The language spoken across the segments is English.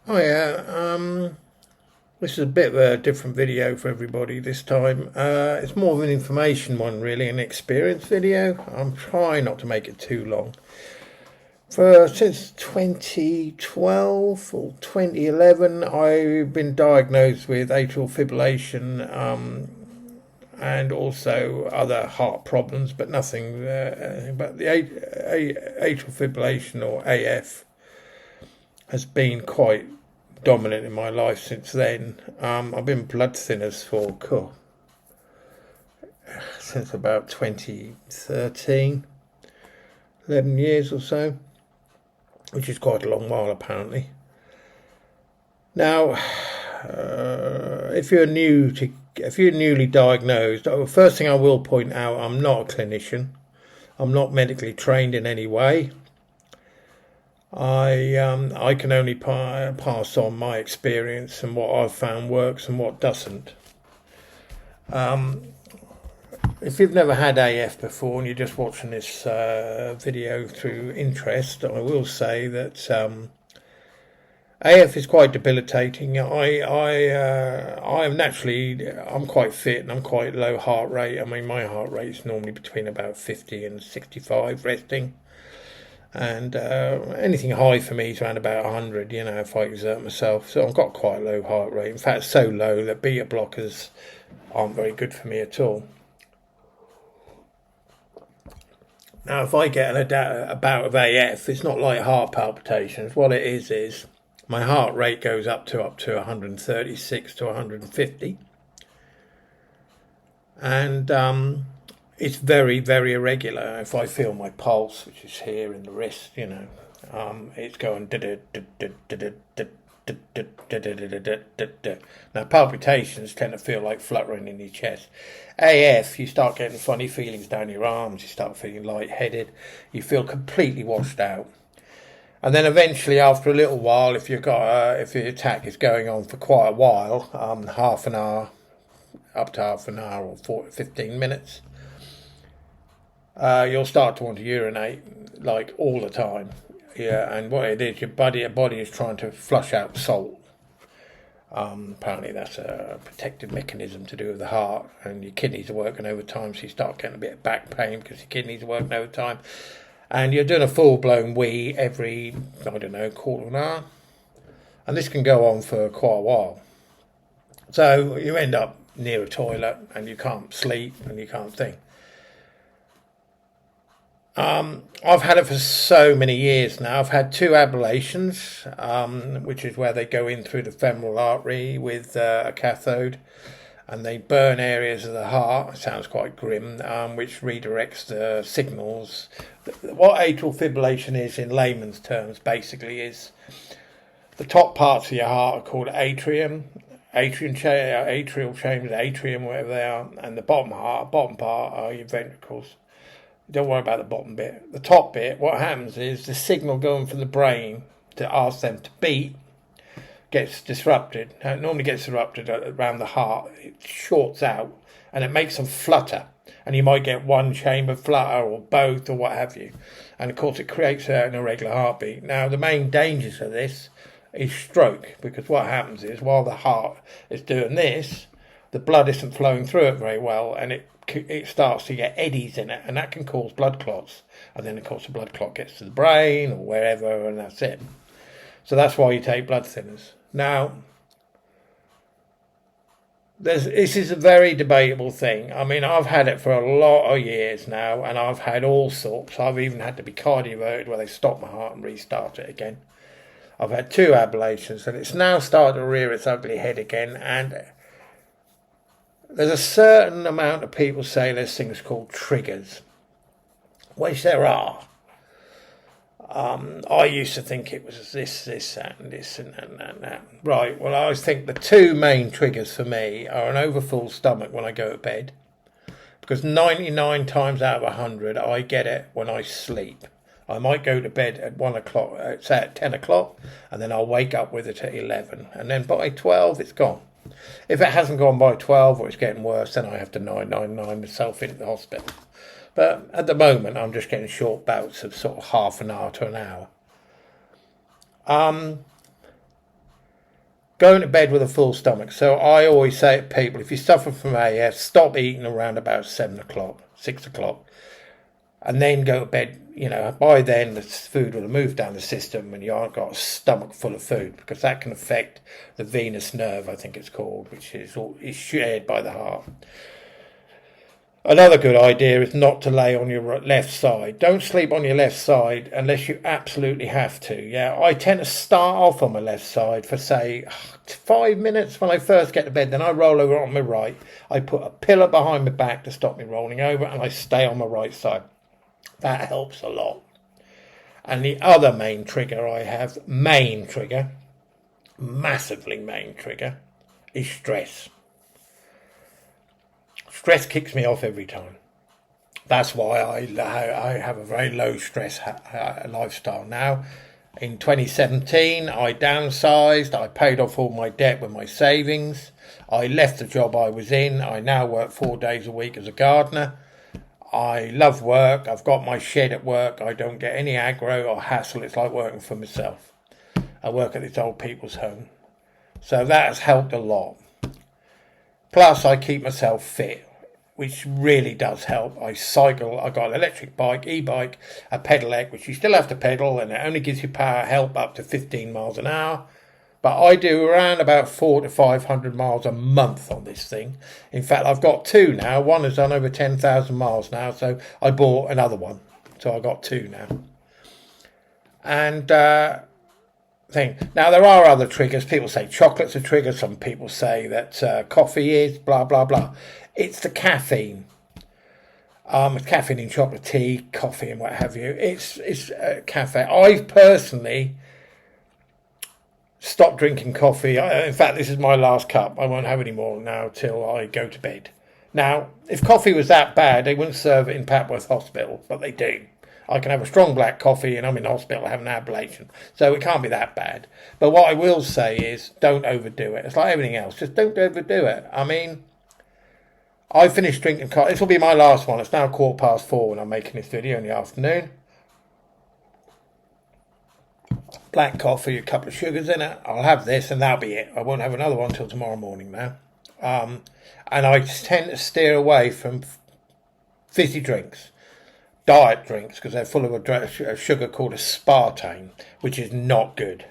Oh yeah, this is a bit of a different video for everybody this time. It's more of an information one really, an experience video. I'm trying not to make it too long. Since 2012 or 2011, I've been diagnosed with atrial fibrillation and also other heart problems, but nothing. But the atrial fibrillation or AF has been quite dominant in my life since then. I've been blood thinners for since about 2013, 11 years or so, which is quite a long while apparently. Now, if you're newly diagnosed, the first thing I will point out, I'm not a clinician. I'm not medically trained in any way. I can only pass on my experience and what I've found works and what doesn't. If you've never had AF before and you're just watching this video through interest, I will say that AF is quite debilitating. I'm quite fit and I'm quite low heart rate. I mean, my heart rate is normally between about 50 and 65 resting. And anything high for me is around about 100, if I exert myself. So I've got quite a low heart rate. In fact, so low that beta blockers aren't very good for me at all. Now, if I get a bout of AF, it's not like heart palpitations. What it is my heart rate goes up to 136 to 150. And it's very, very irregular. If I feel my pulse, which is here in the wrist, it's going. Now, palpitations tend to feel like fluttering in your chest. AF, you start getting funny feelings down your arms. You start feeling lightheaded. You feel completely washed out. And then eventually, after a little while, if your attack is going on for quite a while, half an hour, up to half an hour or 15 minutes, you'll start to want to urinate like all the time. Yeah, and what it is, your body is trying to flush out salt. Apparently that's a protective mechanism to do with the heart, and your kidneys are working overtime, so you start getting a bit of back pain because your kidneys are working overtime. And you're doing a full-blown wee every, quarter of an hour. And this can go on for quite a while. So you end up near a toilet and you can't sleep and you can't think. I've had it for so many years now. I've had 2 ablations, which is where they go in through the femoral artery with a cathode, and they burn areas of the heart. It sounds quite grim, which redirects the signals. What atrial fibrillation is, in layman's terms, basically is the top parts of your heart are called atrial chambers, atrium, whatever they are, and the bottom part are your ventricles. Don't worry about the bottom bit. The top bit, what happens is the signal going from the brain to ask them to beat gets disrupted. Now, it normally gets disrupted around the heart. It shorts out and it makes them flutter. And you might get one chamber flutter or both or what have you. And of course it creates an irregular heartbeat. Now the main dangers of this is stroke, because what happens is while the heart is doing this, the blood isn't flowing through it very well, and it starts to get eddies in it, and that can cause blood clots. And then of course the blood clot gets to the brain or wherever, and that's it. So that's why you take blood thinners. Now, this is a very debatable thing. I mean, I've had it for a lot of years now, and I've had all sorts. I've even had to be cardioverted where they stop my heart and restart it again. I've had 2 ablations, and it's now started to rear its ugly head again. And there's a certain amount of people say there's things called triggers, which there are. I used to think it was this, that, and this, and that. Right, well, I always think the 2 main triggers for me are an overfull stomach when I go to bed, because 99 times out of 100 I get it when I sleep. I might go to bed at 1 o'clock, say at 10 o'clock, and then I'll wake up with it at 11, and then by 12 it's gone. If it hasn't gone by 12 or it's getting worse, then I have to 999 myself into the hospital. But at the moment, I'm just getting short bouts of sort of half an hour to an hour. going to bed with a full stomach. So I always say to people, if you suffer from AF, stop eating around about 7 o'clock, 6 o'clock, and then go to bed. You know, by then the food will have moved down the system and you haven't got a stomach full of food, because that can affect the venous nerve, I think it's called, which is shared by the heart. Another good idea is not to lay on your left side. Don't sleep on your left side unless you absolutely have to. Yeah, I tend to start off on my left side for, say, 5 minutes when I first get to bed. Then I roll over on my right. I put a pillow behind my back to stop me rolling over, and I stay on my right side. That helps a lot. And the other main trigger I have, massively main trigger, is stress. Stress kicks me off every time. That's why I have a very low stress lifestyle now. In 2017, I downsized. I paid off all my debt with my savings. I left the job I was in. I now work 4 days a week as a gardener. I love work. I've got my shed at work. I don't get any aggro or hassle. It's like working for myself. I work at this old people's home. So that has helped a lot. Plus, I keep myself fit, which really does help. I cycle. I got an electric bike, e-bike, a pedelec, which you still have to pedal, and it only gives you power help up to 15 miles an hour. But I do around about 400 to 500 miles a month on this thing. In fact, I've got two now. One has done over 10,000 miles now, so I bought another one. So I got two now. And thing. Now, there are other triggers. People say chocolate's a trigger. Some people say that coffee is, blah, blah, blah. It's the caffeine. Caffeine in chocolate, tea, coffee, and what have you. It's caffeine. I've personally stopped drinking coffee. In fact, this is my last cup. I won't have any more now till I go to bed. Now, if coffee was that bad, they wouldn't serve it in Papworth Hospital, but they do. I can have a strong black coffee and I'm in hospital having an ablation. So it can't be that bad. But what I will say is don't overdo it. It's like everything else. Just don't overdo it. I mean, I finished drinking coffee. This will be my last one. It's now 4:15 when I'm making this video in the afternoon. Black coffee, a couple of sugars in it. I'll have this and that'll be it. I won't have another one till tomorrow morning now. And I tend to steer away from fizzy drinks. Diet drinks, because they're full of a sugar called aspartame, which is not good.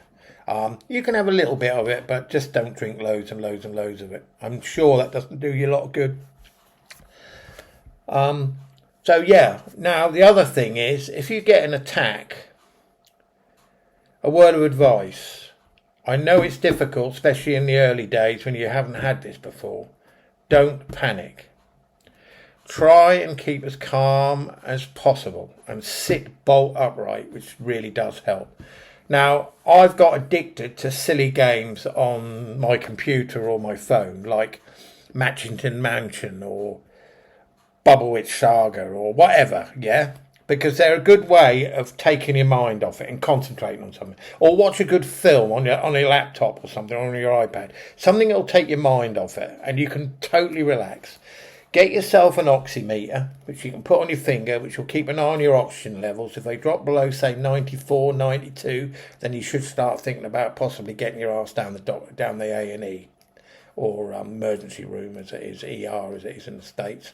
You can have a little bit of it, but just don't drink loads and loads and loads of it. I'm sure that doesn't do you a lot of good. So yeah, now the other thing is, if you get an attack, a word of advice. I know it's difficult, especially in the early days when you haven't had this before. Don't panic. Try and keep as calm as possible and sit bolt upright, which really does help. Now, I've got addicted to silly games on my computer or my phone, like Matchington Mansion or Bubblewitch Saga or whatever, yeah? Because they're a good way of taking your mind off it and concentrating on something. Or watch a good film on your laptop or something, or on your iPad. Something that will take your mind off it and you can totally relax. Get yourself an oximeter, which you can put on your finger, which will keep an eye on your oxygen levels. If they drop below, say, 94, 92, then you should start thinking about possibly getting your ass down the A&E, or emergency room, as it is, ER, as it is in the States.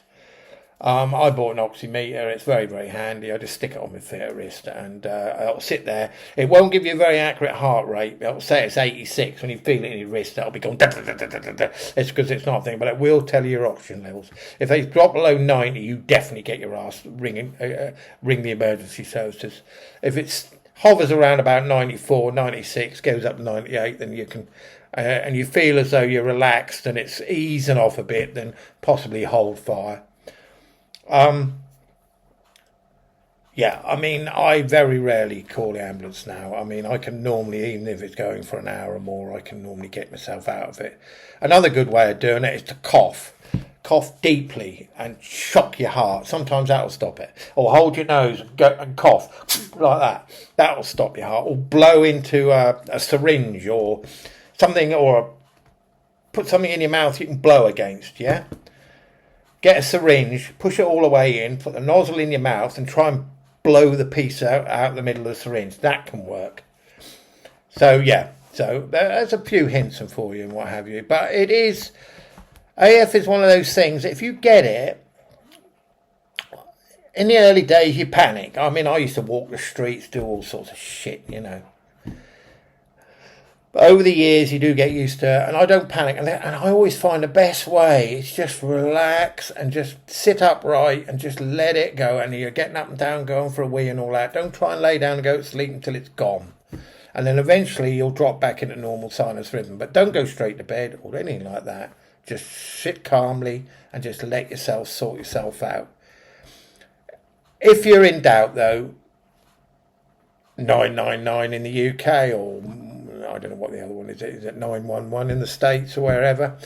I bought an oximeter. It's very, very handy. I just stick it on my wrist and it'll sit there. It won't give you a very accurate heart rate. It'll say it's 86. When you feel it in your wrist, that'll be going da, da, da, da, da, da. It's because it's not a thing, but it will tell you your oxygen levels. If they drop below 90, you definitely get your ass ring the emergency services. If it hovers around about 94, 96, goes up to 98, then you can, and you feel as though you're relaxed and it's easing off a bit, then possibly hold fire. Yeah, I mean, I very rarely call the ambulance now. I mean, I can normally, even if it's going for an hour or more, I can normally get myself out of it. Another good way of doing it is to cough. Cough deeply and shock your heart. Sometimes that'll stop it. Or hold your nose and go and cough like that. That'll stop your heart. Or blow into a syringe or something, or put something in your mouth you can blow against, yeah? Get a syringe, push it all the way in, put the nozzle in your mouth and try and blow the piece out the middle of the syringe. That can work. So, yeah, So there's a few hints and for you and what have you. But it is, AF is one of those things, if you get it, in the early days you panic. I mean, I used to walk the streets, do all sorts of shit, you know. But over the years, you do get used to it, and I don't panic. And I always find the best way is just relax and just sit upright and just let it go. And you're getting up and down, going for a wee and all that. Don't try and lay down and go to sleep until it's gone. And then eventually you'll drop back into normal sinus rhythm. But don't go straight to bed or anything like that. Just sit calmly and just let yourself sort yourself out. If you're in doubt, though, 999 in the UK, or I don't know what the other one is. Is it 911 in the States or wherever?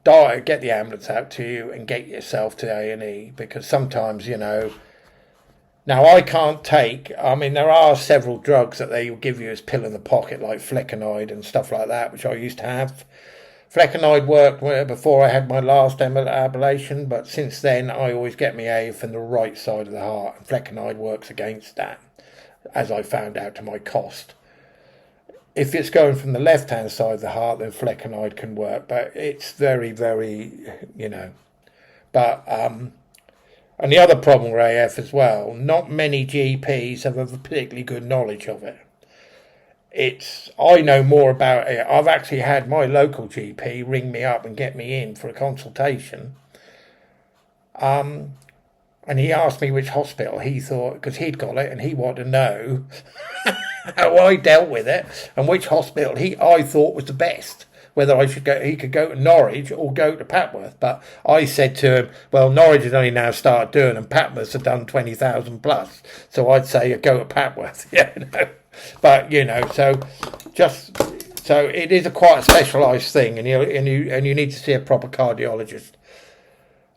Get the ambulance out to you and get yourself to A&E, because sometimes, you know, now I can't take, I mean, there are several drugs that they will give you as pill in the pocket, like flecainide and stuff like that, which I used to have. Flecainide worked before I had my last ablation, but since then I always get my AF from the right side of the heart, and flecainide works against that, as I found out to my cost. If it's going from the left-hand side of the heart, then flecainide can work, but it's very, very, you know. But, and the other problem with AF as well, not many GPs have a particularly good knowledge of it. I know more about it. I've actually had my local GP ring me up and get me in for a consultation. And he asked me which hospital he thought, because he'd got it and he wanted to know how I dealt with it and which hospital I thought was the best. Whether he could go to Norwich or go to Papworth. But I said to him, well, Norwich has only now started doing, and Papworth have done 20,000 plus. So I'd say go to Papworth. Yeah, no. But you know, so it is quite a specialised thing, and you need to see a proper cardiologist.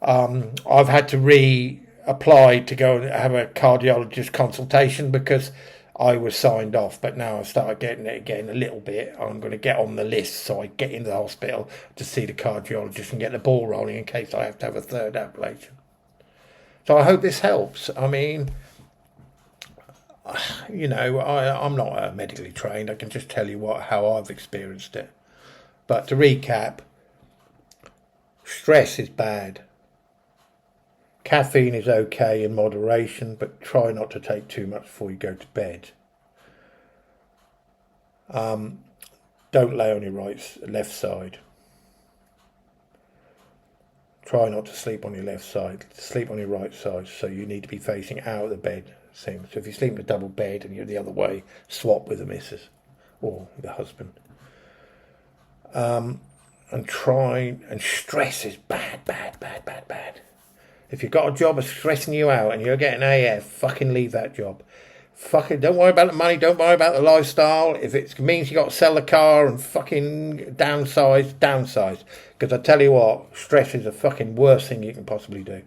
I've had to reapply to go and have a cardiologist consultation because I was signed off, but now I've started getting it again a little bit. I'm going to get on the list so I get into the hospital to see the cardiologist and get the ball rolling in case I have to have a third ablation. So I hope this helps. I mean, you know, I'm not medically trained. I can just tell you how I've experienced it. But to recap, stress is bad. Caffeine is okay in moderation, but try not to take too much before you go to bed. Don't lay on your left side. Try not to sleep on your left side. Sleep on your right side, so you need to be facing out of the bed. So if you sleep in a double bed and you're the other way, swap with the missus or the husband. And stress is bad. If you've got a job that's stressing you out and you're getting AF, fucking leave that job. Fucking don't worry about the money, don't worry about the lifestyle. If it means you got to sell the car and fucking downsize. Because I tell you what, stress is the fucking worst thing you can possibly do.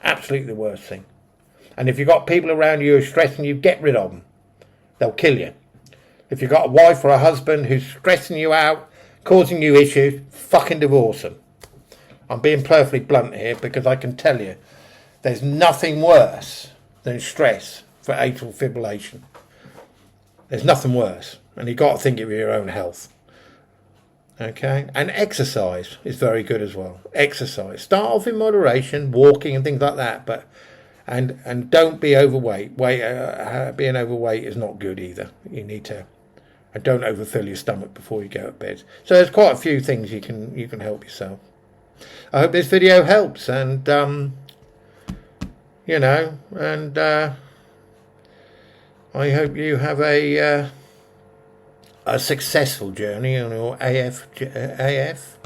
Absolutely the worst thing. And if you've got people around you who are stressing you, get rid of them. They'll kill you. If you've got a wife or a husband who's stressing you out, causing you issues, fucking divorce them. I'm being perfectly blunt here because I can tell you there's nothing worse than stress for atrial fibrillation. There's nothing worse. And you've got to think of your own health. Okay? And exercise is very good as well. Exercise. Start off in moderation, walking and things like that, but and don't be overweight. Being overweight is not good either. You need to, and don't overfill your stomach before you go to bed. So there's quite a few things you can help yourself. I hope this video helps, and you know, and I hope you have a successful journey on your AF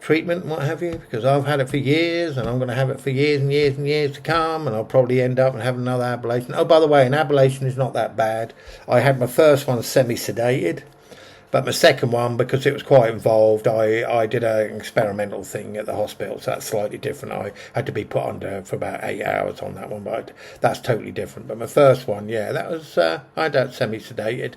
treatment and what have you, because I've had it for years and I'm going to have it for years and years and years to come, and I'll probably end up and have another ablation. Oh, by the way, an ablation is not that bad. I had my first one semi-sedated, but my second one, because it was quite involved, I did an experimental thing at the hospital, so that's slightly different. I had to be put under for about 8 hours on that one, but that's totally different. But my first one, yeah, that was, I had that semi-sedated.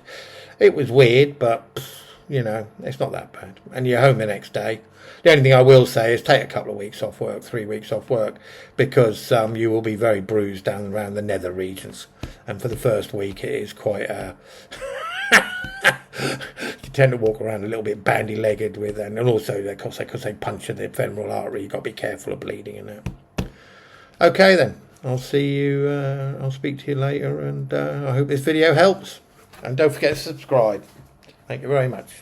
It was weird, but, you know, it's not that bad. And you're home the next day. The only thing I will say is take a couple of weeks off work, 3 weeks off work, because you will be very bruised down around the nether regions. And for the first week, it is quite tend to walk around a little bit bandy-legged with, and also because they puncture the femoral artery, you've got to be careful of bleeding and that. Okay then, I'll see you, I'll speak to you later, and I hope this video helps. And don't forget to subscribe. Thank you very much.